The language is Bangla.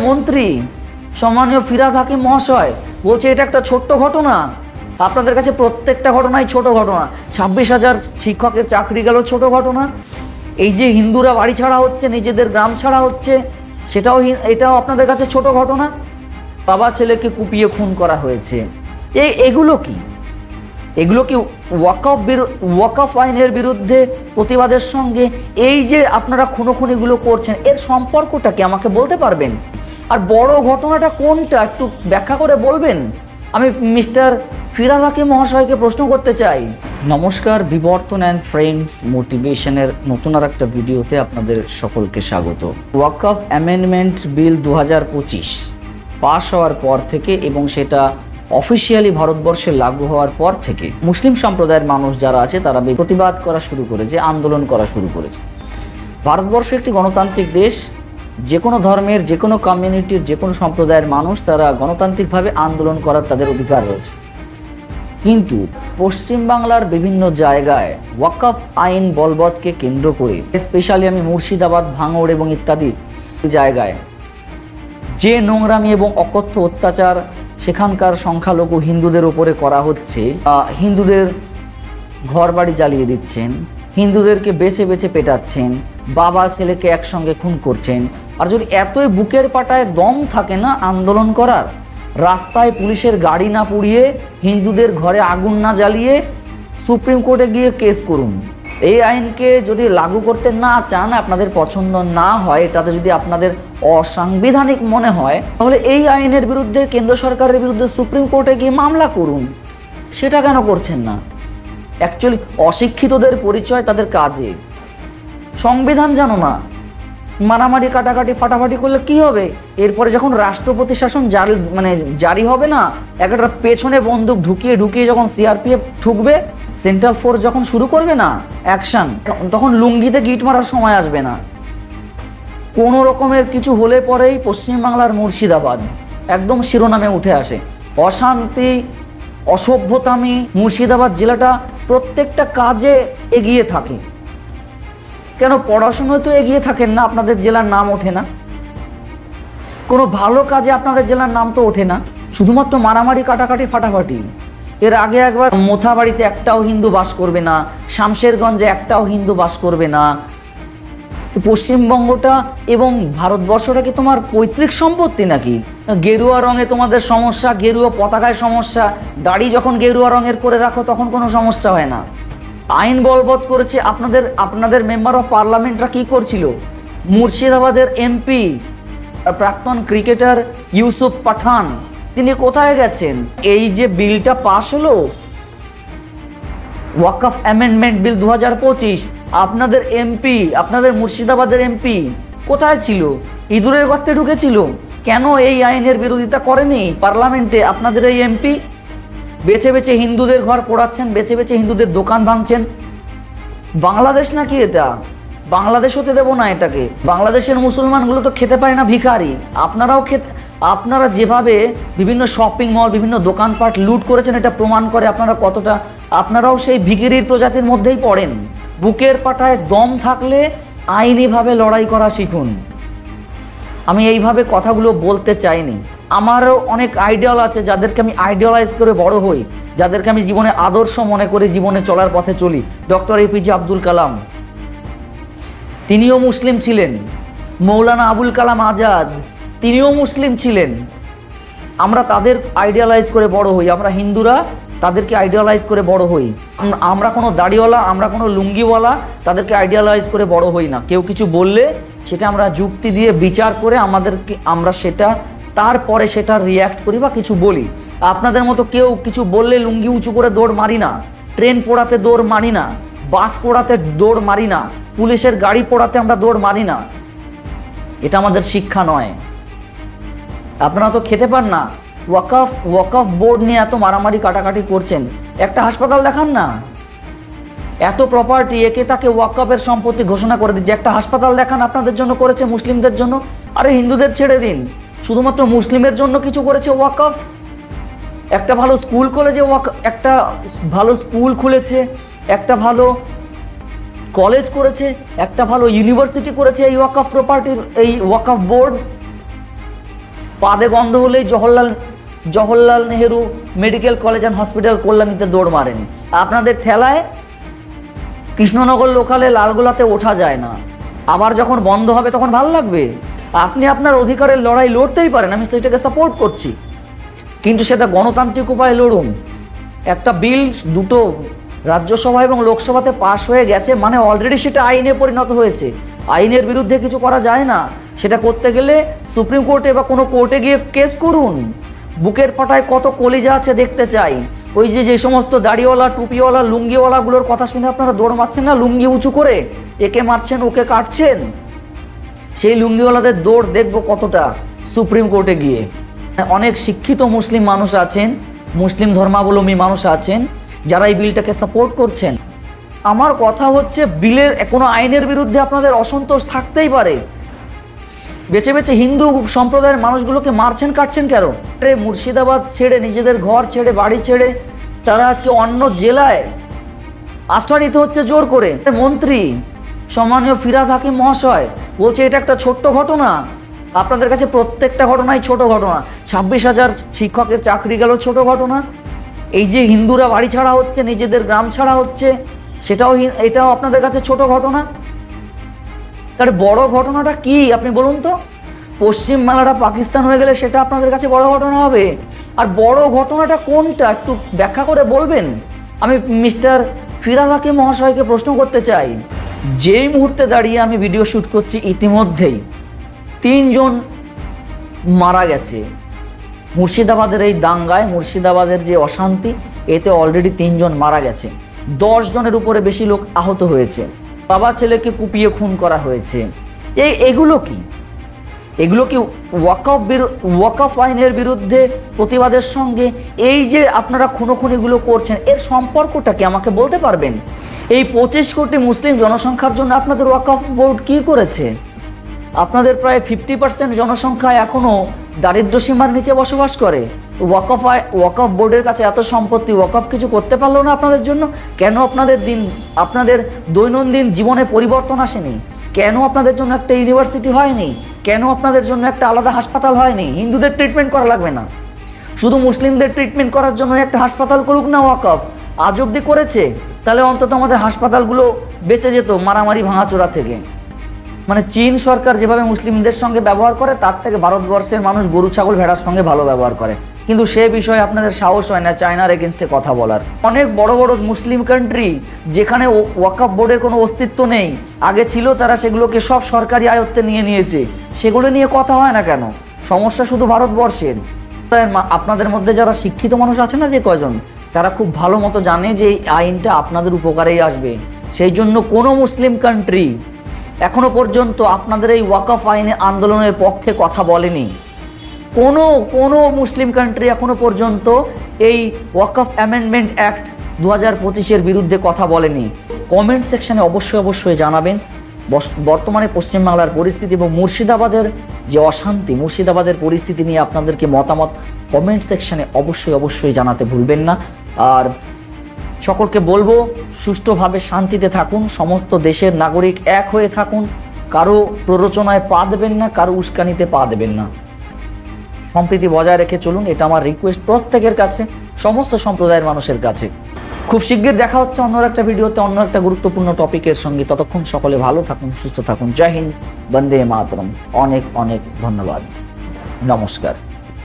মন্ত্রী সম্মানীয় ফিরহাদ হাকিম মহাশয় বলছে এটা একটা ছোট্ট ঘটনা। আপনাদের কাছে প্রত্যেকটা ঘটনাই ছোট ঘটনা। 26,000 শিক্ষকের চাকরি গেল ছোট ঘটনা। এই যে হিন্দুরা বাড়ি ছাড়া হচ্ছে, নিজেদের গ্রাম ছাড়া হচ্ছে, এটাও আপনাদের কাছে ছোট ঘটনা। বাবা ছেলেকে কুপিয়ে খুন করা হয়েছে। এগুলো কি ওয়াকফ আইনের বিরুদ্ধে প্রতিবাদের সঙ্গে এই যে আপনারা খুনোখুনিগুলো করছেন, এর সম্পর্কটা কি আমাকে বলতে পারবেন? আর বড় ঘটনাটা কোনটা একটু ব্যাখ্যা করে বলবেন? আমি মিস্টার ফিরহাদ হাকিম মহাশয়কে প্রশ্ন করতে চাই। নমস্কার, বিবর্তন অ্যান্ড ফ্রেন্ডস মোটিভেশনের নতুন আর একটা ভিডিওতে আপনাদের সকলকে স্বাগত। ওয়াকফ অ্যামেন্ডমেন্ট বিল 2025 পাস হওয়ার পর থেকে এবং সেটা অফিসিয়ালি ভারতবর্ষে লাগু হওয়ার পর থেকে মুসলিম সম্প্রদায়ের মানুষ যারা আছে তারা প্রতিবাদ করা শুরু করেছে, আন্দোলন করা শুরু করেছে। ভারতবর্ষ একটি গণতান্ত্রিক দেশ। যে কোনো ধর্মের, যে কোনো কমিউনিটির, যে কোনো সম্প্রদায়ের মানুষ তারা গণতান্ত্রিকভাবে আন্দোলন করার তাদের অধিকার রয়েছে। কিন্তু পশ্চিমবাংলার বিভিন্ন জায়গায় ওয়াকফ আইন বলবৎকে কেন্দ্র করে, স্পেশালি আমি মুর্শিদাবাদ, ভাঙড় এবং ইত্যাদি জায়গায় যে নোংরামি এবং অকথ্য অত্যাচার সেখানকার সংখ্যালঘু হিন্দুদের উপরে করা হচ্ছে, হিন্দুদের ঘরবাড়ি জ্বালিয়ে দিচ্ছেন, হিন্দুদেরকে বেছে বেছে পেটাচ্ছেন, বাবা ছেলেকে একসঙ্গে খুন করছেন। আর যদি এতই বুকের পাটায় দম থাকে না আন্দোলন করার, রাস্তায় পুলিশের গাড়ি না পুড়িয়ে, হিন্দুদের ঘরে আগুন না জ্বালিয়ে সুপ্রিম কোর্টে গিয়ে কেস করুন। এই আইনকে যদি লাগু করতে না চান, আপনাদের পছন্দ না হয়, এটাতে যদি আপনাদের অসাংবিধানিক মনে হয়, তাহলে এই আইনের বিরুদ্ধে কেন্দ্র সরকারের বিরুদ্ধে সুপ্রিম কোর্টে গিয়ে মামলা করুন। সেটা কেন করছেন না? অ্যাকচুয়ালি অশিক্ষিতদের পরিচয় তাদের কাজে। সংবিধান জানো না, মারামারি কাটাকাটি ফাটাফাটি করলে কি হবে? এরপরে যখন রাষ্ট্রপতি শাসন জারি হবে না, একটা পেছনে বন্দুক ঢুকিয়ে ঢুকিয়ে যখন সিআরপিএফ ঠুকবে, সেন্ট্রাল ফোর্স যখন শুরু করবে না অ্যাকশন, তখন লুঙ্গিতে গিট মারার সময় আসবে না। কোনো রকমের কিছু হলে পরেই পশ্চিমবাংলার মুর্শিদাবাদ একদম শিরোনামে উঠে আসে। অশান্তি, অসভ্যতামি, মুর্শিদাবাদ জেলাটা প্রত্যেকটা কাজে এগিয়ে থাকে। কেন পড়াশোনায় তো এগিয়ে থাকেন না? আপনাদের জেলার নাম ওঠে না। কোনো ভালো কাজে আপনাদের জেলার নাম তো ওঠে না, শুধুমাত্র মারামারি কাটাকাটি ফাটাফাটি। এর আগে একবার মোথাবাড়িতে একটাও হিন্দু বাস করবে না, শামশেরগঞ্জে একটাও হিন্দু বাস করবে না। তো পশ্চিমবঙ্গটা এবং ভারতবর্ষটা কি তোমার পৈতৃক সম্পত্তি নাকি? গেরুয়া রঙে তোমাদের সমস্যা, গেরুয়া পতাকায় সমস্যা, দাড়ি যখন গেরুয়া রঙের করে রাখো তখন কোনো সমস্যা হয় না। আইন বলবৎ করেছে আপনাদের মেম্বার অফ পার্লামেন্টরা কি করছিল? মুর্শিদাবাদের এমপি প্রাক্তন ক্রিকেটার ইউসুফ পাঠান, তিনি কোথায় গেছেন? এই যে বিলটা পাস হলো, ওয়াকফ অ্যামেন্ডমেন্ট বিল 2025, আপনাদের এমপি, আপনাদের মুর্শিদাবাদের এমপি কোথায় ছিল? ইঁদুরের গর্তে ঢুকেছিল। কেন এই আইনের বিরোধিতা করেনি পার্লামেন্টে আপনাদের এই এমপি? বেছে বেছে হিন্দুদের ঘর পোড়াচ্ছেন, বেছে বেছে হিন্দুদের দোকান ভাঙছেন। বাংলাদেশ নাকি এটা? বাংলাদেশ হতে দেবো না এটাকে। বাংলাদেশের মুসলমানগুলো তো খেতে পারে না, ভিখারি। আপনারা যেভাবে বিভিন্ন শপিং মল, বিভিন্ন দোকানপাট লুট করেছেন, এটা প্রমাণ করে আপনারাও সেই ভিখিরির প্রজাতির মধ্যেই পড়েন। বুকের পাটায় দম থাকলে আইনিভাবে লড়াই করা শিখুন। আমি এইভাবে কথাগুলো বলতে চাইনি। আমারও অনেক আইডিয়াল আছে যাদেরকে আমি আইডিয়ালাইজ করে বড় হই, যাদেরকে আমি জীবনে আদর্শ মনে করে জীবনে চলার পথে চলি। ডক্টর এপিজে আব্দুল কালাম, তিনিও মুসলিম ছিলেন। মৌলানা আবুল কালাম আজাদ, তিনিও মুসলিম ছিলেন। আমরা তাদের আইডিয়ালাইজ করে বড় হই। আমরা হিন্দুরা তাদেরকে আইডিয়ালাইজ করে বড় হই। আমরা কোনো দাড়িওয়ালা, আমরা কোনো লুঙ্গিওয়ালা তাদেরকে আইডিয়ালাইজ করে বড় হই না। কেউ কিছু বললে সেটা আমরা যুক্তি দিয়ে বিচার করে আমরা সেটা তারপরে সেটা রিয়্যাক্ট করি বা কিছু বলি। আপনাদের মতো কেউ কিছু বললে লুঙ্গি উঁচু করে দৌড় মারি না, ট্রেন পোড়াতে দৌড় মারি না, বাস পোড়াতে দৌড় মারি না, পুলিশের গাড়ি পোড়াতে আমরা দৌড় মারি না। এটা আমাদের শিক্ষা নয়। আপনারা তো খেতে পান না। ওয়াকফ বোর্ড নিয়ে এত মারামারি কাটাকাটি করছেন, একটা হাসপাতাল দেখান না। এত প্রপার্টি, একে তাকে ওয়াকফের সম্পত্তি ঘোষণা করে দিচ্ছে, একটা হাসপাতাল দেখান আপনাদের জন্য করেছে, মুসলিমদের জন্য। আরে হিন্দুদের ছেড়ে দিন, শুধুমাত্র মুসলিমের জন্য কিছু করেছে ওয়াকফ। একটা ভালো স্কুল কলেজে একটা ভালো স্কুল খুলেছে, একটা ভালো কলেজ করেছে, একটা ভালো ইউনিভার্সিটি করেছে এই ওয়াকফ প্রপার্টির, এই ওয়াকফ বোর্ড। পাদে গন্ধ হলেই Jawaharlal Nehru medical college and hospital কল্যাণীতে দৌড় মারেন। আপনাদের ঠেলায় কৃষ্ণনগর লোকালে লালগোলাতে ওঠা যায় না। আবার যখন বন্ধ হবে তখন ভালো লাগবে। আপনি আপনার অধিকারের লড়াই লড়তেই পারেন, আমি সেটাকে সাপোর্ট করছি, কিন্তু সেটা গণতান্ত্রিক উপায়ে লড়ুন। একটা বিল দুটো রাজ্যসভা এবং লোকসভাতে পাশ হয়ে গেছে মানে অলরেডি সেটা আইনে পরিণত হয়েছে। আইনের বিরুদ্ধে কিছু করা যায় না। সেটা করতে গেলে সুপ্রিম কোর্টে বা কোনো কোর্টে গিয়ে কেস করুন। বুকের পাটায় কত কলিজা আছে দেখতে চাই। ওই যে সমস্ত দাড়িওয়ালা, টুপিওয়ালা, লুঙ্গিওয়ালাগুলোর কথা শুনে আপনারা দৌড় মারছেন না, লুঙ্গি উঁচু করে একে মারছেন ওকে কাটছেন। সেই লুঙ্গিওয়ালাদের দৌড় দেখবো কতটা সুপ্রিম কোর্টে গিয়ে। অনেক শিক্ষিত মুসলিম মানুষ আছেন, মুসলিম ধর্মাবলম্বী মানুষ আছেন যারা এই বিলটাকে সাপোর্ট করছেন। আমার কথা হচ্ছে বিলের কোনো আইনের বিরুদ্ধে আপনাদের অসন্তোষ থাকতেই পারে। বেছে বেছে হিন্দু সম্প্রদায়ের মানুষগুলোকে মারছেন কাটছেন কেন? মুর্শিদাবাদ ছেড়ে, নিজেদের ঘর ছেড়ে, বাড়ি ছেড়ে তারা আজকে অন্য জেলায় আশ্রয় নিতে হচ্ছে জোর করে। মন্ত্রী সম্মানীয় ফিরহাদ হাকিম মহাশয় বলছে এটা একটা ছোট্ট ঘটনা। আপনাদের কাছে প্রত্যেকটা ঘটনাই ছোট ঘটনা। 26,000 শিক্ষকের চাকরি গেল ছোট ঘটনা। এই যে হিন্দুরা বাড়ি ছাড়া হচ্ছে, নিজেদের গ্রাম ছাড়া হচ্ছে, এটাও আপনাদের কাছে ছোট ঘটনা। তাহলে বড় ঘটনাটা কি আপনি বলুন তো? পশ্চিম বাংলাটা পাকিস্তান হয়ে গেলে সেটা আপনাদের কাছে বড় ঘটনা হবে। আর বড় ঘটনাটা কোনটা একটু ব্যাখ্যা করে বলবেন? আমি মিস্টার ফিরহাদ হাকিম মহাশয়কে প্রশ্ন করতে চাই। যেই মুহূর্তে দাঁড়িয়ে আমি ভিডিও শ্যুট করছি ইতিমধ্যেই 3 জন মারা গেছে মুর্শিদাবাদের এই দাঙ্গায়। মুর্শিদাবাদের যে অশান্তি, এতে অলরেডি 3 জন মারা গেছে, 10 জনের উপরে বেশি লোক আহত হয়েছে, বাবা ছেলেকে কুপিয়ে খুন করা হয়েছে। এগুলো কি ওয়াকফ আইনের বিরুদ্ধে প্রতিবাদের সঙ্গে এই যে আপনারা খুনোখুনিগুলো করছেন, এর সম্পর্কটা কি আমাকে বলতে পারবেন? এই 25 কোটি মুসলিম জনসংখ্যার জন্য আপনাদের ওয়াকফ বোর্ড কি করেছে? আপনাদের প্রায় 50% জনসংখ্যা এখনও দারিদ্র্য সীমার নিচে বসবাস করে। ওয়াকফ বোর্ডের কাছে এত সম্পত্তি, ওয়াকফ কিছু করতে পারলো না আপনাদের জন্য? কেন আপনাদের দৈনন্দিন জীবনে পরিবর্তন আসেনি? কেন আপনাদের জন্য একটা ইউনিভার্সিটি হয়নি? কেন আপনাদের জন্য একটা আলাদা হাসপাতাল হয়নি? হিন্দুদের ট্রিটমেন্ট করা লাগবে না, শুধু মুসলিমদের ট্রিটমেন্ট করার জন্য একটা হাসপাতাল করুক না ওয়াকফ। আজ অব্দি করেছে? তাহলে অন্তত আমাদের হাসপাতালগুলো বেঁচে যেত মারামারি ভাঙাচোরা থেকে। মানে চীন সরকার যেভাবে মুসলিমদের সঙ্গে ব্যবহার করে, তার থেকে ভারতবর্ষের মানুষ গরু ছাগল ভেড়ার সঙ্গে ভালো ব্যবহার করে, কিন্তু সে বিষয়ে আপনাদের সাহস হয় না চায়নার এগেনস্টে কথা বলার। অনেক বড় বড় মুসলিম কান্ট্রি যেখানে ওয়াকফ বোর্ডের কোনো অস্তিত্ব নেই, আগে ছিল, তারা সেগুলোকে সব সরকারি আয়ত্তে নিয়ে নিয়েছে। সেগুলো নিয়ে কথা হয় না কেন? সমস্যা শুধু ভারতবর্ষের। আপনাদের মধ্যে যারা শিক্ষিত মানুষ আছে না যে কয়জন, তারা খুব ভালো মতো জানে যে এই আইনটা আপনাদের উপকারেই আসবে। সেই জন্য কোনো মুসলিম কান্ট্রি এখনো পর্যন্ত আপনাদের এই ওয়াকফ আইনে আন্দোলনের পক্ষে কথা বলেনি। কোনো মুসলিম কান্ট্রি এখনো পর্যন্ত এই ওয়াকফ অ্যামেন্ডমেন্ট অ্যাক্ট 2025-এর বিরুদ্ধে কথা বলেনি। কমেন্ট সেকশনে অবশ্যই জানাবেন বর্তমানে পশ্চিমবাংলার পরিস্থিতি এবং মুর্শিদাবাদের যে অশান্তি, মুর্শিদাবাদের পরিস্থিতি নিয়ে আপনাদেরকে মতামত কমেন্ট সেকশনে অবশ্যই জানাতে ভুলবেন না। আর সকলকে বলবো সুষ্ঠুভাবে শান্তিতে থাকুন, সমস্ত দেশের নাগরিক এক হয়ে থাকুন, কারো প্ররোচনায় পা দেবেন না, কারো উস্কানিতে পা দেবেন না, সম্প্রীতি বজায় রেখে চলুন। এটা আমার রিকোয়েস্ট প্রত্যেকের কাছে, সমস্ত সম্প্রদায়ের মানুষের কাছে। খুব শীঘ্র দেখা হচ্ছে অন্য একটা ভিডিওতে, অন্য একটা গুরুত্বপূর্ণ টপিকের সঙ্গে। ততক্ষণ সকলে ভালো থাকুন, সুস্থ থাকুন। জয় হিন্দ, বন্দে মাতরম। অনেক ধন্যবাদ, নমস্কার।